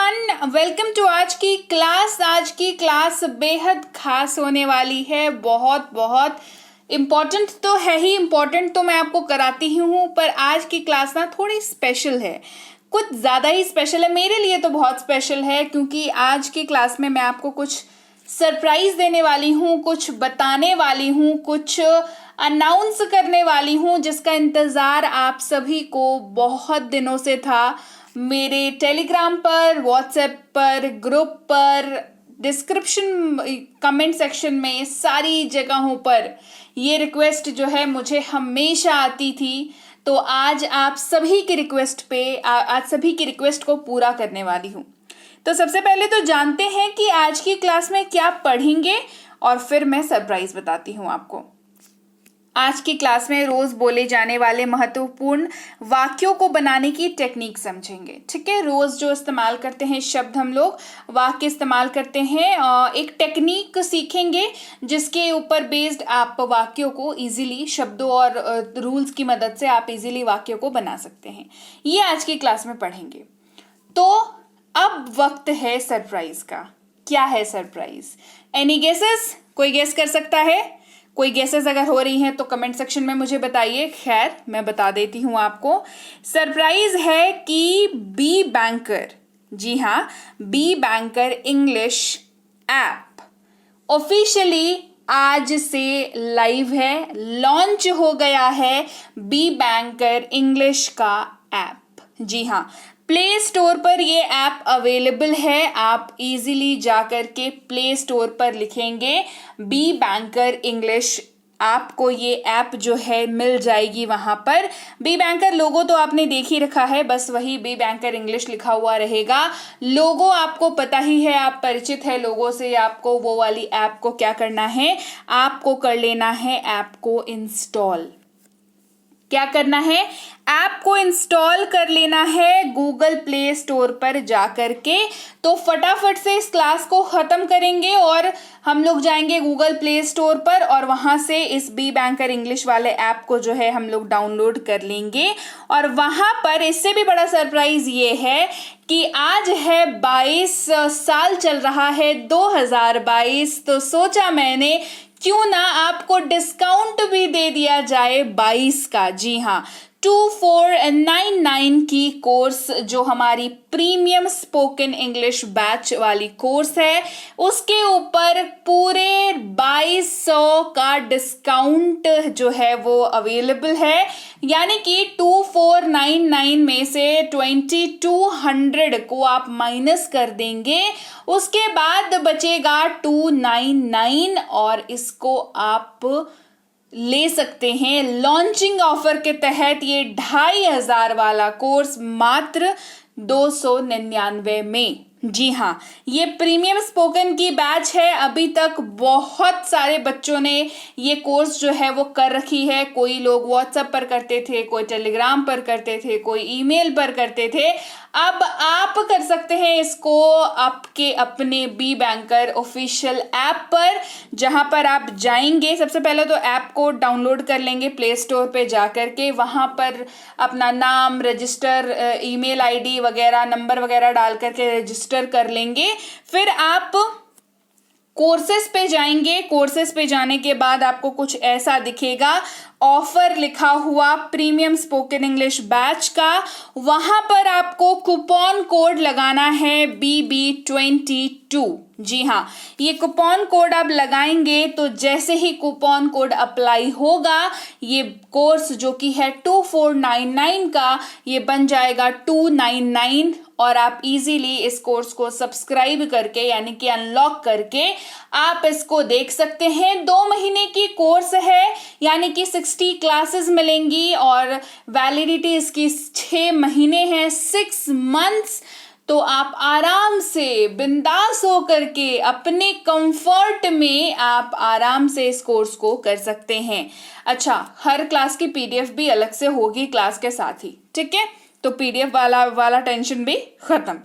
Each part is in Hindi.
एवरीवन, वेलकम टू आज की क्लास। आज की क्लास बेहद खास होने वाली है। बहुत बहुत इम्पॉर्टेंट तो है ही, इम्पॉर्टेंट तो मैं आपको कराती ही हूँ, पर आज की क्लास ना थोड़ी स्पेशल है, कुछ ज़्यादा ही स्पेशल है। मेरे लिए तो बहुत स्पेशल है क्योंकि आज की क्लास में मैं आपको कुछ सरप्राइज देने वाली हूँ, कुछ बताने वाली हूँ, कुछ अनाउंस करने वाली हूँ, जिसका इंतज़ार आप सभी को बहुत दिनों से था। मेरे टेलीग्राम पर, व्हाट्सएप पर, ग्रुप पर, डिस्क्रिप्शन, कमेंट सेक्शन में, सारी जगहों पर ये रिक्वेस्ट जो है मुझे हमेशा आती थी। तो आज आप सभी की रिक्वेस्ट पे आज सभी की रिक्वेस्ट को पूरा करने वाली हूँ। तो सबसे पहले तो जानते हैं कि आज की क्लास में क्या पढ़ेंगे और फिर मैं सरप्राइज बताती हूँ आपको। आज की क्लास में रोज बोले जाने वाले महत्वपूर्ण वाक्यों को बनाने की टेक्निक समझेंगे। ठीक है, रोज जो इस्तेमाल करते हैं शब्द, हम लोग वाक्य इस्तेमाल करते हैं, एक टेक्निक सीखेंगे जिसके ऊपर बेस्ड आप वाक्यों को इजीली, शब्दों और रूल्स की मदद से आप इजीली वाक्यों को बना सकते हैं। ये आज की क्लास में पढ़ेंगे। तो अब वक्त है सरप्राइज का। क्या है सरप्राइज? Any guesses? कोई गेस कर सकता है? कोई गेसेस अगर हो रही हैं तो कमेंट सेक्शन में मुझे बताइए। खैर, मैं बता देती हूं आपको। सरप्राइज है कि बी बैंकर, जी हाँ, B Banker English app officially आज से लाइव है, लॉन्च हो गया है बी बैंकर इंग्लिश का ऐप। जी हाँ, प्ले स्टोर पर ये ऐप अवेलेबल है। आप इजीली जाकर के प्ले स्टोर पर लिखेंगे बी बैंकर इंग्लिश, आपको ये ऐप जो है मिल जाएगी वहां पर। बी बैंकर लोगो तो आपने देख ही रखा है, बस वही बी बैंकर इंग्लिश लिखा हुआ रहेगा। लोगो आपको पता ही है, आप परिचित है लोगो से। आपको वो वाली ऐप को क्या करना है, आपको कर लेना है ऐप को इंस्टॉल। क्या करना है? ऐप को इंस्टॉल कर लेना है गूगल प्ले स्टोर पर जाकर के। तो फटाफट से इस क्लास को खत्म करेंगे और हम लोग जाएंगे गूगल प्ले स्टोर पर और वहां से इस बी बैंकर इंग्लिश वाले ऐप को जो है हम लोग डाउनलोड कर लेंगे। और वहां पर इससे भी बड़ा सरप्राइज ये है कि आज है 22, साल चल रहा है 2022। तो सोचा मैंने क्यों ना आपको डिस्काउंट भी दे दिया जाए 22 का। जी हाँ, 2499 की कोर्स, जो हमारी प्रीमियम स्पोकन इंग्लिश बैच वाली कोर्स है, उसके ऊपर पूरे 2200 का डिस्काउंट जो है वो अवेलेबल है। यानी कि 2499 में से 2200 को आप माइनस कर देंगे, उसके बाद बचेगा 299 और इसको आप ले सकते हैं लॉन्चिंग ऑफर के तहत। ये 2500 वाला कोर्स मात्र 299 में। जी हाँ, ये प्रीमियम स्पोकन की बैच है। अभी तक बहुत सारे बच्चों ने ये कोर्स जो है वो कर रखी है। कोई लोग व्हाट्सएप पर करते थे, कोई टेलीग्राम पर करते थे, कोई ईमेल पर करते थे। अब आप कर सकते हैं इसको आपके अपने बी बैंकर ऑफिशियल ऐप पर, जहां पर आप जाएंगे। सबसे पहले तो ऐप को डाउनलोड कर लेंगे प्ले स्टोर पे जाकर के। वहां पर अपना नाम, रजिस्टर, ईमेल आईडी वगैरह, नंबर वगैरह डाल करके रजिस्टर कर लेंगे। फिर आप कोर्सेस पे जाएंगे। कोर्सेस पे जाने के बाद आपको कुछ ऐसा दिखेगा, ऑफर लिखा हुआ प्रीमियम स्पोकन इंग्लिश बैच का। वहां पर आपको कूपन कोड लगाना है BB22। जी हाँ, ये कूपन कोड आप लगाएंगे तो जैसे ही कूपन कोड अप्लाई होगा, ये कोर्स जो कि है 2499 का, ये बन जाएगा 299 और आप इजीली इस कोर्स को सब्सक्राइब करके, यानी कि अनलॉक करके आप इसको देख सकते हैं। 2 महीने की कोर्स है, यानी कि 60 क्लासेस मिलेंगी और वैलिडिटी इसकी 6 महीने है, 6 मंथ्स। तो आप आराम से बिंदास हो करके अपने कंफर्ट में आप आराम से इस कोर्स को कर सकते हैं। अच्छा, हर क्लास की PDF भी अलग से होगी क्लास के साथ ही। ठीक है, तो PDF वाला टेंशन भी खत्म।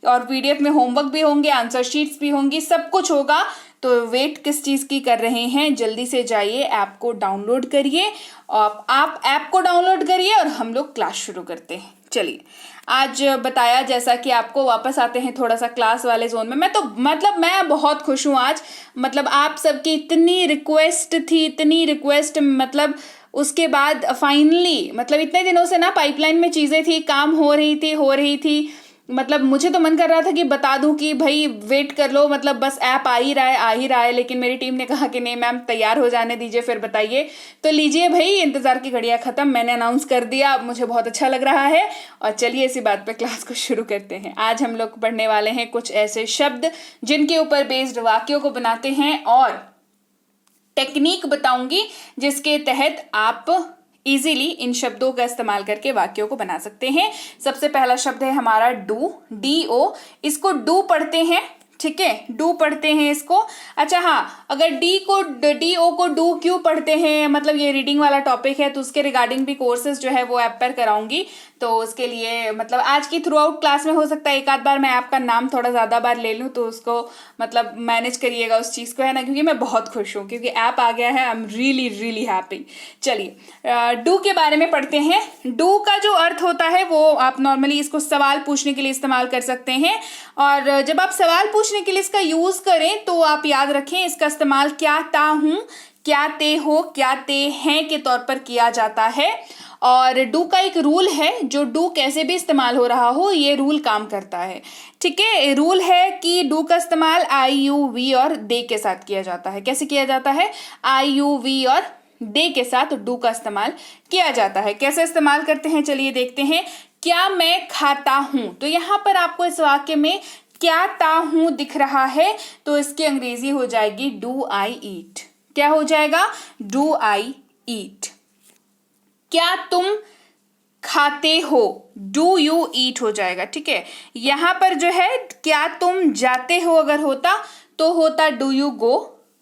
और PDF में होमवर्क भी होंगे, आंसर शीट्स भी होंगी, सब कुछ होगा। तो वेट किस चीज़ की कर रहे हैं? जल्दी से जाइए, ऐप को डाउनलोड करिए। आप ऐप को डाउनलोड करिए और हम लोग क्लास शुरू करते हैं। चलिए, आज बताया जैसा कि आपको, वापस आते हैं थोड़ा सा क्लास वाले जोन में। मैं तो मैं बहुत खुश हूँ आज। आप सबकी इतनी रिक्वेस्ट थी, इतनी रिक्वेस्ट, उसके बाद फाइनली इतने दिनों से ना पाइपलाइन में चीज़ें थी, काम हो रही थी। मुझे तो मन कर रहा था कि बता दूं कि भाई वेट कर लो, बस ऐप आ ही रहा है, लेकिन मेरी टीम ने कहा कि नहीं मैम, तैयार हो जाने दीजिए फिर बताइए। तो लीजिए भाई, इंतजार की घड़ियां खत्म, मैंने अनाउंस कर दिया, मुझे बहुत अच्छा लग रहा है। और चलिए इसी बात पे क्लास को शुरू करते हैं। आज हम लोग पढ़ने वाले हैं कुछ ऐसे शब्द जिनके ऊपर बेस्ड वाक्यों को बनाते हैं, और टेक्निक बताऊंगी जिसके तहत आप इजीली इन शब्दों का इस्तेमाल करके वाक्यों को बना सकते हैं। सबसे पहला शब्द है हमारा डू, DO। इसको डू पढ़ते हैं, ठीक है, डू पढ़ते हैं इसको। अच्छा हाँ, अगर DO को डू क्यों पढ़ते हैं, ये रीडिंग वाला टॉपिक है, तो उसके रिगार्डिंग भी कोर्सेज जो है वो ऐप पर कराऊंगी। तो उसके लिए आज की थ्रू आउट क्लास में हो सकता है एक आध बार मैं ऐप का नाम थोड़ा ज़्यादा बार ले लूँ, तो उसको मैनेज करिएगा उस चीज़ को, है ना, क्योंकि मैं बहुत खुश हूँ क्योंकि ऐप आ गया है। I am really really happy. चलिए डू के बारे में पढ़ते हैं। डू का जो अर्थ होता है वो आप नॉर्मली इसको सवाल पूछने के लिए इस्तेमाल कर सकते हैं, और जब आप सवाल पूछने के लिए इसका यूज़ करें तो आप याद रखें इसका इस्तेमाल क्या, ता हूँ, क्या, ते हो, क्या, ते हैं के तौर पर किया जाता है। और डू का एक रूल है, जो डू कैसे भी इस्तेमाल हो रहा हो, ये रूल काम करता है, ठीक है। रूल है कि डू का इस्तेमाल IUV और दे के साथ किया जाता है। कैसे किया जाता है? IUV और दे के साथ डू का इस्तेमाल किया जाता है। कैसे इस्तेमाल करते हैं, चलिए देखते हैं। क्या मैं खाता हूं, तो यहां पर आपको इस वाक्य में क्या, ता हूं दिख रहा है, तो इसकी अंग्रेजी हो जाएगी डू आई ईट। क्या हो जाएगा? डू आई ईट। क्या तुम खाते हो, डू यू ईट हो जाएगा, ठीक है। यहां पर जो है क्या तुम जाते हो अगर होता तो होता डू यू गो।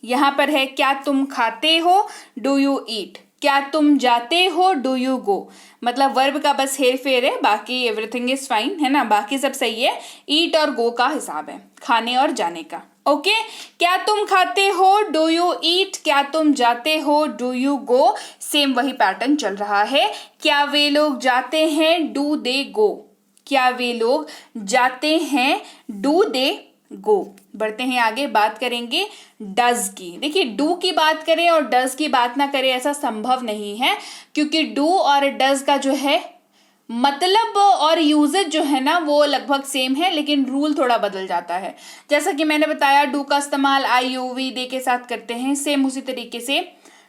यहां पर है क्या तुम खाते हो, डू यू ईट। क्या तुम जाते हो, डू यू गो। वर्ब का बस हेर फेर है, बाकी एवरीथिंग इज फाइन, है ना, बाकी सब सही है। ईट और गो का हिसाब है, खाने और जाने का। ओके क्या तुम खाते हो, डू यू ईट। क्या तुम जाते हो, डू यू गो। सेम वही पैटर्न चल रहा है। क्या वे लोग जाते हैं, डू दे गो। क्या वे लोग जाते हैं, डू दे गो। बढ़ते हैं आगे, बात करेंगे डज की। देखिए डू की बात करें और डज की बात ना करें ऐसा संभव नहीं है, क्योंकि डू और डज का जो है और यूजेज जो है ना वो लगभग सेम है, लेकिन रूल थोड़ा बदल जाता है। जैसा कि मैंने बताया डू का इस्तेमाल IUV दे के साथ करते हैं, सेम उसी तरीके से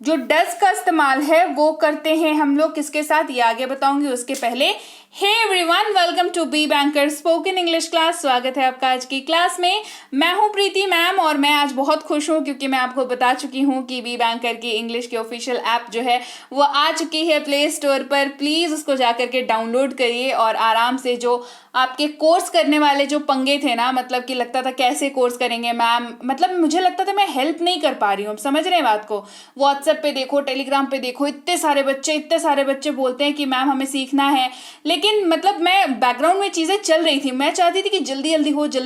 जो डज का इस्तेमाल है वो करते हैं हम लोग किसके साथ, ये आगे बताऊंगी। उसके पहले hey everyone, welcome to be banker spoken English class. स्वागत है आपका आज की क्लास में। मैं हूं प्रीति मैम, और मैं आज बहुत खुश हूं क्योंकि मैं आपको बता चुकी हूं कि बी बैंकर की इंग्लिश की ऑफिशियल ऐप जो है वो आ चुकी है प्ले स्टोर पर। प्लीज़ उसको जा करके डाउनलोड करिए और आराम से जो आपके कोर्स करने वाले जो पंगे थे ना, कि लगता था कैसे कोर्स करेंगे मैम, मुझे लगता था मैं हेल्प नहीं कर पा रही हूँ, समझ रहे हैं बात को। व्हाट्सएप पे देखो, टेलीग्राम पे देखो, इतने सारे बच्चे बोलते हैं कि मैम हमें सीखना है, लेकिन मैं बैकग्राउंड में चीज़ें चल रही थी। मैं चाहती थी कि जल्दी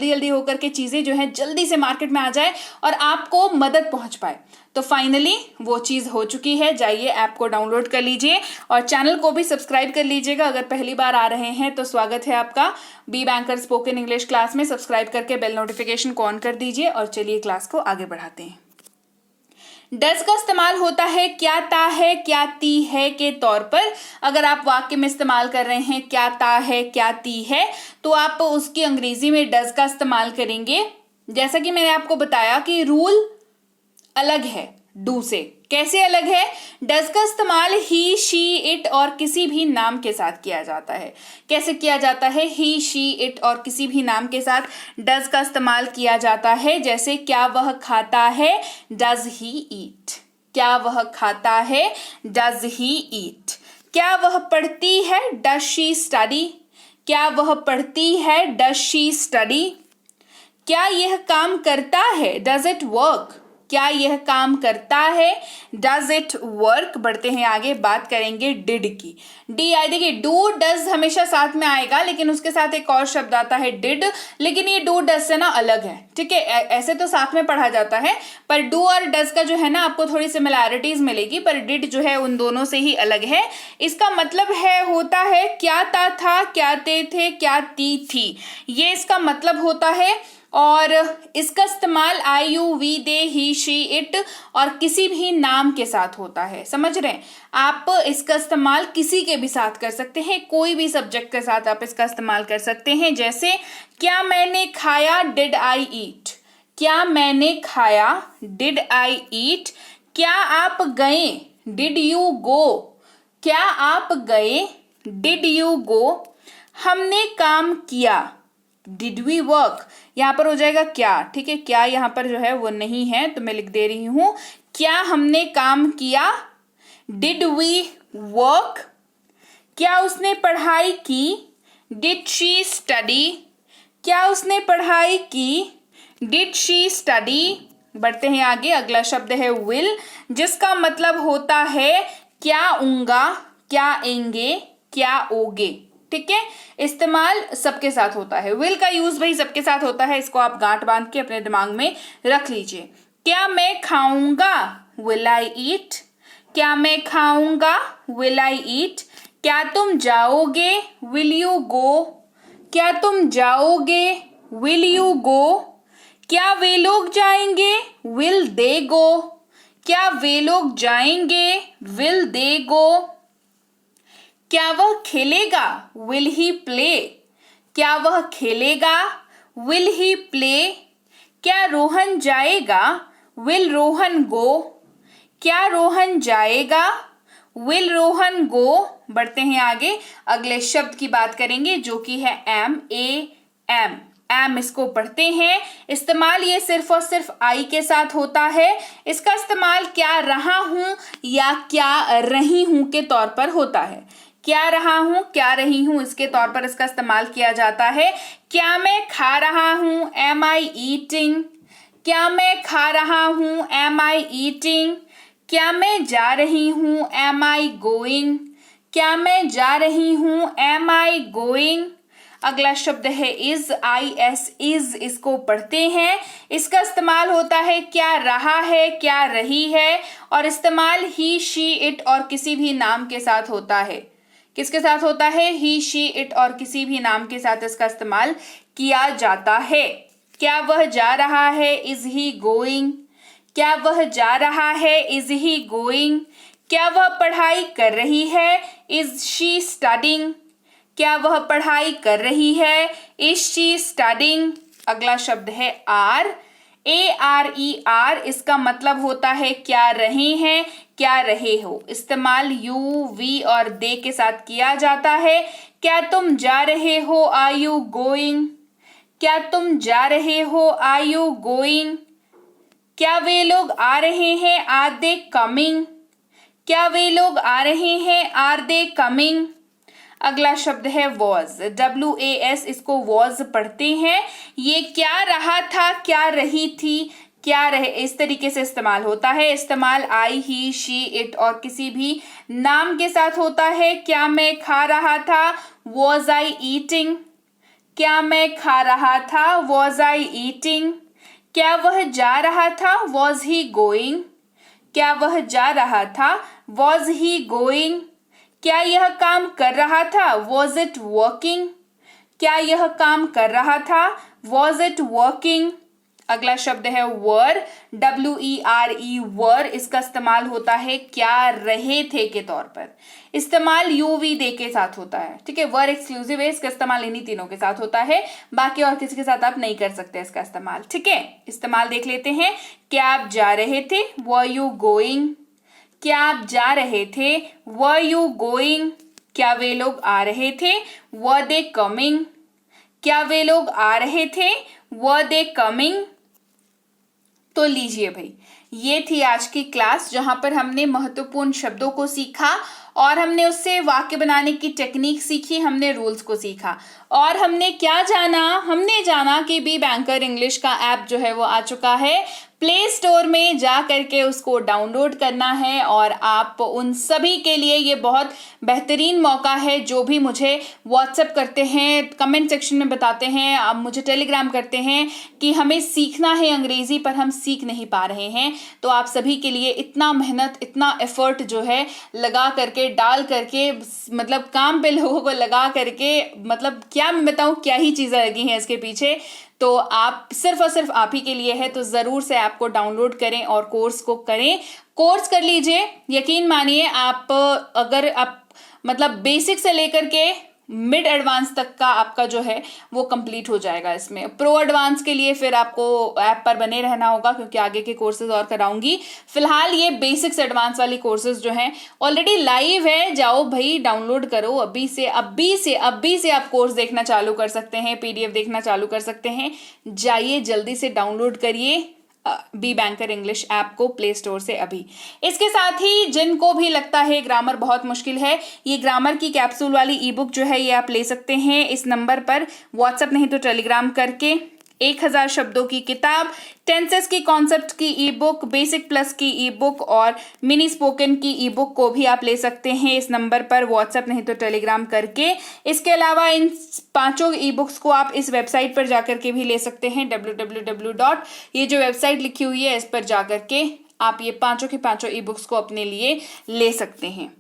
जल्दी हो करके चीज़ें जो है जल्दी से मार्केट में आ जाए और आपको मदद पहुंच पाए। तो फाइनली वो चीज़ हो चुकी है। जाइए ऐप को डाउनलोड कर लीजिए और चैनल को भी सब्सक्राइब कर लीजिएगा। अगर पहली बार आ रहे हैं तो स्वागत है आपका be banker spoken English class में। सब्सक्राइब करके बेल नोटिफिकेशन को ऑन कर दीजिए और चलिए क्लास को आगे बढ़ाते हैं। डज का इस्तेमाल होता है क्या, ता है, क्या, ती है के तौर पर। अगर आप वाक्य में इस्तेमाल कर रहे हैं क्या, ता है, क्या, ती है, तो आप उसकी अंग्रेजी में डज का इस्तेमाल करेंगे। जैसा कि मैंने आपको बताया कि रूल अलग है डू से। कैसे अलग है? डज का इस्तेमाल ही, शी, इट और किसी भी नाम के साथ किया जाता है। कैसे किया जाता है? ही, शी, इट और किसी भी नाम के साथ डज का इस्तेमाल किया जाता है। जैसे क्या वह खाता है, डज ही ईट। क्या वह खाता है, डज ही ईट। क्या वह पढ़ती है, डज शी स्टडी। क्या वह पढ़ती है, डज शी स्टडी। क्या यह काम करता है, डज इट वर्क। क्या यह काम करता है? Does it work? बढ़ते हैं आगे, बात करेंगे डिड की। डी आई, देखिए डू डज हमेशा साथ में आएगा, लेकिन उसके साथ एक और शब्द आता है डिड, लेकिन ये डू डज से ना अलग है, ठीक है। ऐसे तो साथ में पढ़ा जाता है, पर डू और डज का जो है ना आपको थोड़ी सिमिलैरिटीज मिलेगी, पर डिड जो है उन दोनों से ही अलग है। इसका मतलब है होता है क्या था, क्या थे, क्या थी, ये इसका मतलब होता है। और इसका इस्तेमाल I you we they he she it और किसी भी नाम के साथ होता है, समझ रहे हैं। आप इसका इस्तेमाल किसी के भी साथ कर सकते हैं, कोई भी सब्जेक्ट के साथ आप इसका इस्तेमाल कर सकते हैं। जैसे क्या मैंने खाया, डिड आई ईट। क्या मैंने खाया, डिड आई ईट। क्या आप गए, डिड यू गो। क्या आप गए, डिड यू गो। हमने काम किया, डिड वी वर्क। यहाँ पर हो जाएगा क्या, ठीक है। क्या यहाँ पर जो है वो नहीं है, तो मैं लिख दे रही हूं क्या हमने काम किया, डिड वी वर्क। क्या उसने पढ़ाई की, डिड शी स्टडी। क्या उसने पढ़ाई की, डिड शी स्टडी। बढ़ते हैं आगे, अगला शब्द है विल, जिसका मतलब होता है क्या ऊंगा, क्या एंगे, क्या ओगे, ठीक है। इस्तेमाल सबके साथ होता है, विल का यूज भाई सबके साथ होता है, इसको आप गांठ बांध के अपने दिमाग में रख लीजिए। क्या मैं खाऊंगा, विल आई ईट। क्या मैं खाऊंगा, विल आई ईट। क्या तुम जाओगे, विल यू गो। क्या तुम जाओगे, विल यू गो। क्या वे लोग जाएंगे, विल दे गो। क्या वे लोग जाएंगे, विल दे गो। क्या वह खेलेगा, विल ही प्ले। क्या वह खेलेगा, विल ही प्ले। क्या रोहन जाएगा, विल रोहन गो। क्या रोहन जाएगा, विल रोहन गो। बढ़ते हैं आगे, अगले शब्द की बात करेंगे जो कि है एम, ए एम। एम इसको पढ़ते हैं। इस्तेमाल ये सिर्फ और सिर्फ आई के साथ होता है। इसका इस्तेमाल क्या रहा हूं या क्या रही हूं के तौर पर होता है। क्या रहा हूं, क्या रही हूं, इसके तौर पर इसका इस्तेमाल किया जाता है। क्या मैं खा रहा हूं, एम आई ईटिंग। क्या मैं खा रहा हूं, एम आई ईटिंग। क्या मैं जा रही हूं, एम आई गोइंग। क्या मैं जा रही हूं, एम आई गोइंग। अगला शब्द है इज, आई एस इज, इसको पढ़ते हैं। इसका इस्तेमाल होता है क्या रहा है, क्या रही है, और इस्तेमाल ही शी इट और किसी भी नाम के साथ होता है। किसके साथ होता है, ही शी इट और किसी भी नाम के साथ इसका इस्तेमाल किया जाता है। क्या वह जा रहा है, इज ही गोइंग। क्या वह जा रहा है, इज ही गोइंग। क्या वह पढ़ाई कर रही है, इज शी स्टडिंग। क्या वह पढ़ाई कर रही है, इज शी स्टडिंग। अगला शब्द है R, A R E R, इसका मतलब होता है क्या रहे हैं, क्या रहे हो। इस्तेमाल यू, वी और दे के साथ किया जाता है। क्या तुम जा रहे हो, आर यू गोइंग। क्या तुम जा रहे हो, आर यू गोइंग। क्या वे लोग आ रहे हैं, आर दे कमिंग। क्या वे लोग आ रहे हैं, आर दे कमिंग। अगला शब्द है वॉज, WAS, इसको वॉज पढ़ते हैं। ये क्या रहा था, क्या रही थी, क्या रहे, इस तरीके से इस्तेमाल होता है। इस्तेमाल आई, ही, शी, इट और किसी भी नाम के साथ होता है। क्या मैं खा रहा था, वॉज आई ईटिंग। क्या मैं खा रहा था, वॉज आई ईटिंग। क्या वह जा रहा था, वॉज ही गोइंग। क्या वह जा रहा था, वॉज ही गोइंग। क्या यह काम कर रहा था, वॉज इट वर्किंग। क्या यह काम कर रहा था, वॉज इट वर्किंग। अगला शब्द है वर, WERE, वर, इसका इस्तेमाल होता है क्या रहे थे के तौर पर। इस्तेमाल UV दे के साथ होता है, ठीक है। वर एक्सक्लूसिव है, इसका इस्तेमाल इन्हीं तीनों के साथ होता है, बाकी और किसी के साथ आप नहीं कर सकते इसका इस्तेमाल, ठीक है। इस्तेमाल देख लेते हैं। क्या आप जा रहे थे, वर यू गोइंग। क्या आप जा रहे थे, वर यू गोइंग। क्या वे लोग आ रहे थे, वर दे कमिंग। क्या वे लोग आ रहे थे, वर दे कमिंग। तो लीजिए भाई, ये थी आज की क्लास जहां पर हमने महत्वपूर्ण शब्दों को सीखा और हमने उससे वाक्य बनाने की टेक्निक सीखी, हमने रूल्स को सीखा और हमने क्या जाना, हमने जाना कि बी बैंकर इंग्लिश का ऐप जो है वो आ चुका है प्ले स्टोर में जा करके उसको डाउनलोड करना है। और आप उन सभी के लिए ये बहुत बेहतरीन मौका है जो भी मुझे व्हाट्सएप करते हैं, कमेंट सेक्शन में बताते हैं, आप मुझे टेलीग्राम करते हैं कि हमें सीखना है अंग्रेजी पर हम सीख नहीं पा रहे हैं। तो आप सभी के लिए इतना मेहनत, इतना एफर्ट जो है लगा करके, डाल करके, मतलब काम पे लोगों को लगा करके, मतलब क्या मैं बताऊं क्या ही चीज़ें लगी हैं इसके पीछे। तो आप सिर्फ और सिर्फ आप ही के लिए है, तो ज़रूर से ऐप को डाउनलोड करें और कोर्स को करें, कोर्स कर लीजिए। यकीन मानिए आप अगर आप मतलब बेसिक से लेकर के मिड एडवांस तक का आपका जो है वो कंप्लीट हो जाएगा। इसमें प्रो एडवांस के लिए फिर आपको ऐप पर बने रहना होगा, क्योंकि आगे के कोर्सेज और कराऊंगी। फिलहाल ये बेसिक्स एडवांस वाली कोर्सेज जो हैं ऑलरेडी लाइव है, जाओ भाई डाउनलोड करो अभी से आप कोर्स देखना चालू कर सकते हैं, पीडीएफ देखना चालू कर सकते हैं। जाइए जल्दी से डाउनलोड करिए बी बैंकर इंग्लिश ऐप को प्ले स्टोर से अभी। इसके साथ ही जिनको भी लगता है ग्रामर बहुत मुश्किल है, ये ग्रामर की कैप्सूल वाली ई बुक जो है ये आप ले सकते हैं इस नंबर पर व्हाट्सएप नहीं तो टेलीग्राम करके। 1000 शब्दों की किताब, टेंसेस की कॉन्सेप्ट की ई बुक, बेसिक प्लस की ई बुक और मिनी स्पोकन की ई बुक को भी आप ले सकते हैं इस नंबर पर व्हाट्सएप नहीं तो टेलीग्राम करके। इसके अलावा इन 5 ई बुक्स को आप इस वेबसाइट पर जाकर के भी ले सकते हैं www. ये जो वेबसाइट लिखी हुई है इस पर जाकर के आप ये 5 की 5 ई बुक्स को अपने लिए ले सकते हैं।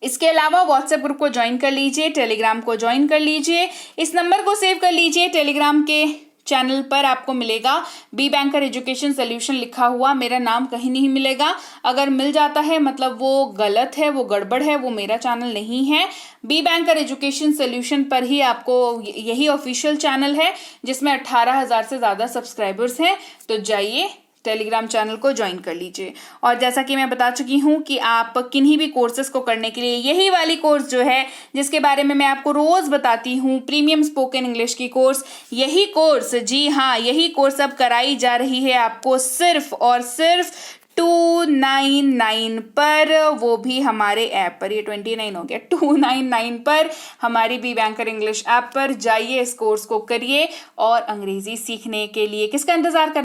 इसके अलावा व्हाट्सएप ग्रुप को ज्वाइन कर लीजिए, टेलीग्राम को ज्वाइन कर लीजिए, इस नंबर को सेव कर लीजिए। टेलीग्राम के चैनल पर आपको मिलेगा बी बैंकर एजुकेशन सोल्यूशन लिखा हुआ, मेरा नाम कहीं नहीं मिलेगा। अगर मिल जाता है मतलब वो गलत है, वो गड़बड़ है, वो मेरा चैनल नहीं है। बी बैंकर एजुकेशन सोल्यूशन पर ही आपको, यही ऑफिशियल चैनल है जिसमें 18,000 से ज़्यादा सब्सक्राइबर्स हैं। तो जाइए टेलीग्राम चैनल को ज्वाइन कर लीजिए। और जैसा कि मैं बता चुकी हूँ कि आप किन्हीं भी कोर्सेज को करने के लिए यही वाली कोर्स जो है जिसके बारे में मैं आपको रोज बताती हूँ, प्रीमियम स्पोकन इंग्लिश की कोर्स, यही कोर्स, जी हाँ यही कोर्स अब कराई जा रही है आपको सिर्फ और सिर्फ 299 पर, वो भी हमारे ऐप पर। ये 29 हो गया, 299 पर हमारी बी बैंकर इंग्लिश ऐप पर। जाइए इस कोर्स को करिए और अंग्रेजी सीखने के लिए किसका इंतजार कर